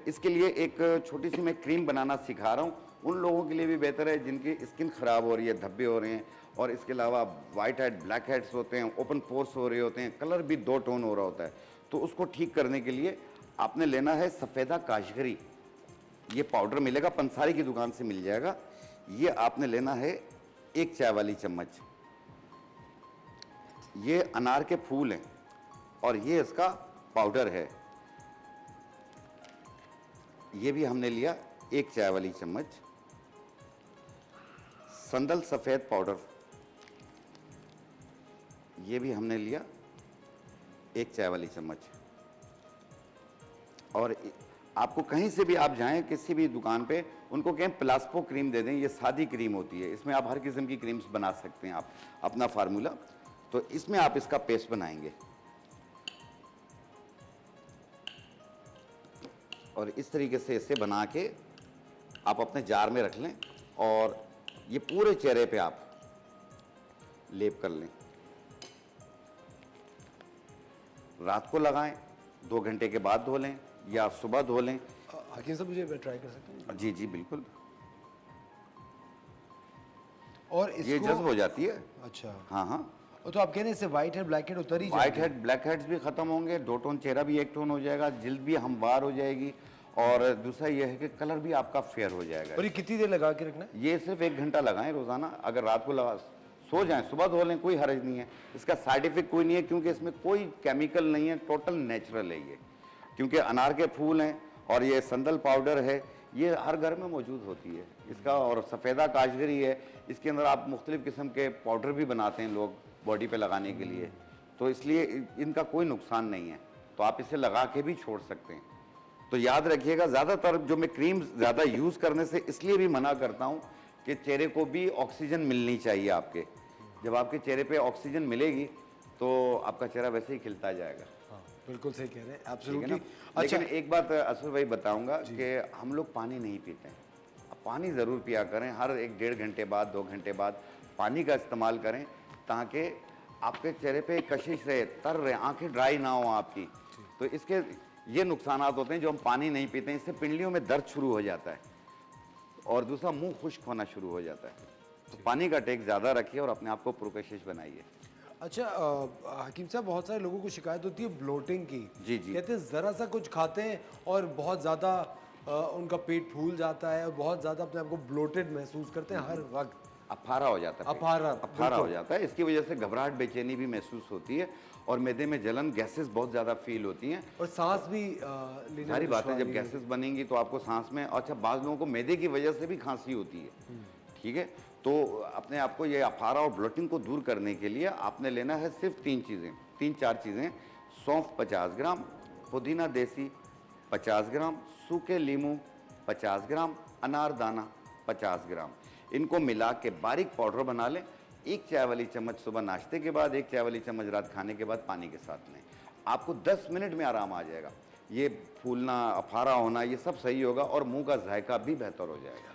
इसके लिए एक छोटी सी मैं क्रीम बनाना सिखा रहा हूँ। उन लोगों के लिए भी बेहतर है जिनकी स्किन ख़राब हो रही है, धब्बे हो रहे हैं, और इसके अलावा वाइट हेड, ब्लैक हेड्स होते हैं, ओपन पोर्स हो रहे होते हैं, कलर भी दो टोन हो रहा होता है। तो उसको ठीक करने के लिए आपने लेना है सफ़ेदा काशगरी। ये पाउडर मिलेगा, पंसारी की दुकान से मिल जाएगा। ये आपने लेना है 1 चाय वाली चम्मच। ये अनार के फूल हैं और ये इसका पाउडर है। ये भी हमने लिया 1 चाय वाली चम्मच। संदल सफ़ेद पाउडर, ये भी हमने लिया 1 चाय वाली चम्मच। और आपको कहीं से भी आप जाएं, किसी भी दुकान पे, उनको कहें प्लास्पो क्रीम दे दें। ये सादी क्रीम होती है, इसमें आप हर किस्म की क्रीम्स बना सकते हैं, आप अपना फार्मूला। तो इसमें आप इसका पेस्ट बनाएंगे और इस तरीके से इसे बना के आप अपने जार में रख लें और ये पूरे चेहरे पे आप लेप कर लें। रात को लगाएं, 2 घंटे के बाद धो लें या सुबह धो लें। हकीम साहब, मुझे ट्राई कर सकते हैं? जी जी बिल्कुल। और इसको ये जज्ब हो जाती है। अच्छा, हाँ हाँ। तो आप कह रहे हैं इससे व्हाइट हेड, ब्लैक हेड उतर ही व्हाइट जाएंगे? हेड, ब्लैक हेड्स भी खत्म होंगे, 2 टोन चेहरा भी 1 टोन हो जाएगा, जिल्द भी हमवार हो जाएगी, और दूसरा ये है कि कलर भी आपका फेयर हो जाएगा। और ये कितनी देर लगा के रखना है? ये सिर्फ 1 घंटा लगाएं रोजाना। अगर रात को लगा सो जाएं, सुबह धो लें, कोई हर्ज नहीं है। इसका साइड इफेक्ट कोई नहीं है, क्योंकि इसमें कोई केमिकल नहीं है, टोटल नेचुरल है ये। क्योंकि अनार के फूल हैं और ये संदल पाउडर है, ये हर घर में मौजूद होती है इसका। और सफ़ेदा काशगरी है, इसके अंदर आप मुख्तलिफ़ किस्म के पाउडर भी बनाते हैं लोग बॉडी पे लगाने के लिए, तो इसलिए इनका कोई नुकसान नहीं है। तो आप इसे लगा के भी छोड़ सकते हैं। तो याद रखिएगा, ज़्यादातर जो मैं क्रीम ज़्यादा यूज़ करने से इसलिए भी मना करता हूँ कि चेहरे को भी ऑक्सीजन मिलनी चाहिए आपके। जब आपके चेहरे पे ऑक्सीजन मिलेगी तो आपका चेहरा वैसे ही खिलता जाएगा। हाँ, बिल्कुल सही कह रहे हैं, ठीक है एब्सोल्युटली। ना? अच्छा, लेकिन एक बात असफर भाई बताऊंगा कि हम लोग पानी नहीं पीते हैं। अब पानी ज़रूर पिया करें, हर 1-1.5 घंटे बाद, 2 घंटे बाद पानी का इस्तेमाल करें, ताकि आपके चेहरे पे कशिश रहे, तर रहे, आंखें ड्राई ना हो आपकी। तो इसके ये नुकसानात होते हैं जो हम पानी नहीं पीते हैं। इससे पिंडलियों में दर्द शुरू हो जाता है और दूसरा मुंह खुश्क होना शुरू हो जाता है। तो पानी का टेक ज़्यादा रखिए और अपने आप को प्रोकशिश बनाइए। अच्छा, हकीम साहब, बहुत सारे लोगों को शिकायत होती है ब्लोटिंग की। जी जी। कहते हैं ज़रा सा कुछ खाते हैं और बहुत ज़्यादा उनका पेट फूल जाता है और बहुत ज़्यादा अपने आप को ब्लोटेड महसूस करते हैं हर वक्त। अफारा हो जाता है, अफारा हो जाता है। इसकी वजह से घबराहट, बेचैनी भी महसूस होती है और मैदे में जलन, गैसेस बहुत ज़्यादा फील होती हैं और सांस भी लेने में सारी बातें। जब दुश्वारी गैसेस बनेंगी तो आपको सांस में, अच्छा बाज़ लोगों को मैदे की वजह से भी खांसी होती है। ठीक है, तो अपने आप को ये अफारा और ब्लोटिंग को दूर करने के लिए आपने लेना है सिर्फ 3-4 चीज़ें। सौंफ 50 ग्राम, पुदीना देसी 50 ग्राम, सूखे लीमू 50 ग्राम, अनारदाना 50 ग्राम। इनको मिला के बारीक पाउडर बना लें। 1 चाय वाली चम्मच सुबह नाश्ते के बाद, 1 चाय वाली चम्मच रात खाने के बाद पानी के साथ लें। आपको 10 मिनट में आराम आ जाएगा। ये फूलना, अफारा होना, ये सब सही होगा और मुंह का जायका भी बेहतर हो जाएगा।